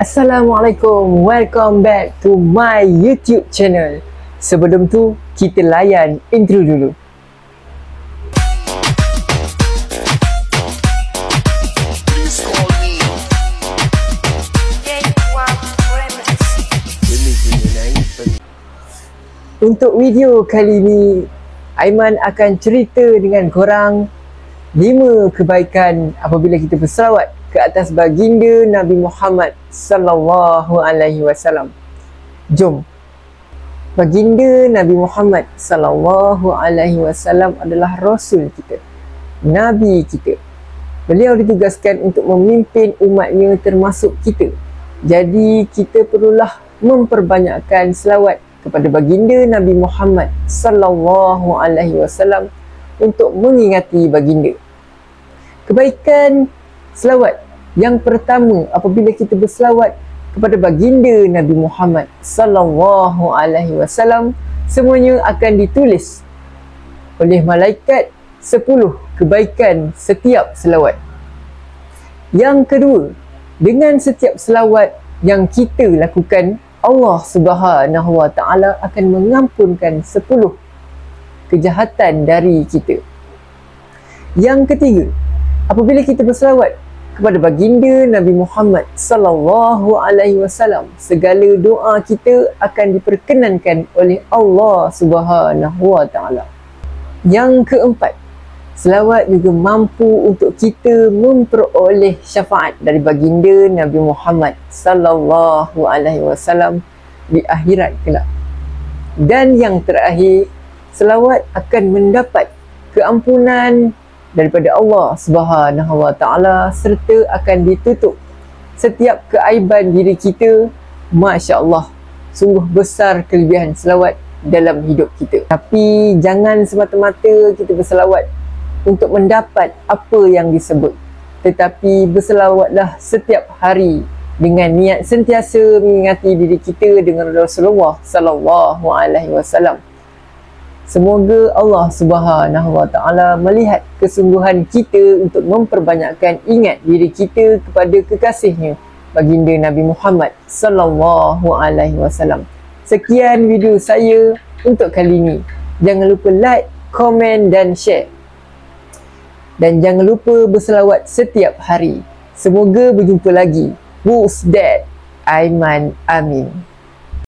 Assalamualaikum, welcome back to my YouTube channel. Sebelum tu, kita layan intro dulu. Untuk video kali ini, Aiman akan cerita dengan korang 5 kebaikan apabila kita berselawat ke atas baginda Nabi Muhammad sallallahu alaihi wasallam. Jom. Baginda Nabi Muhammad sallallahu alaihi wasallam adalah rasul kita, nabi kita. Beliau ditugaskan untuk memimpin umatnya termasuk kita. Jadi kita perlulah memperbanyakkan selawat kepada baginda Nabi Muhammad sallallahu alaihi wasallam untuk mengingati baginda. Kebaikan selawat yang pertama apabila kita berselawat kepada baginda Nabi Muhammad sallallahu alaihi wasallam, semuanya akan ditulis oleh malaikat 10 kebaikan setiap selawat. Yang kedua, dengan setiap selawat yang kita lakukan, Allah Subhanahu wa taala akan mengampunkan 10 kejahatan dari kita. Yang ketiga, apabila kita berselawat kepada baginda Nabi Muhammad sallallahu alaihi wasallam, segala doa kita akan diperkenankan oleh Allah Subhanahu wa taala. Yang keempat, selawat juga mampu untuk kita memperoleh syafaat dari baginda Nabi Muhammad sallallahu alaihi wasallam di akhirat kelak. Dan yang terakhir, selawat akan mendapat keampunan daripada Allah Subhanahu wa taala serta akan ditutup setiap keaiban diri kita. Masya-Allah, sungguh besar kelebihan selawat dalam hidup kita. Tapi jangan semata-mata kita berselawat untuk mendapat apa yang disebut, tetapi berselawatlah setiap hari dengan niat sentiasa mengingati diri kita dengan Rasulullah sallallahu alaihi wasallam. Semoga Allah Subhanahu wa taala melihat kesungguhan kita untuk memperbanyakkan ingat diri kita kepada kekasihnya baginda Nabi Muhammad sallallahu alaihi wasallam. Sekian video saya untuk kali ini. Jangan lupa like, komen dan share. Dan jangan lupa berselawat setiap hari. Semoga berjumpa lagi. Who's that? Aiman Amin.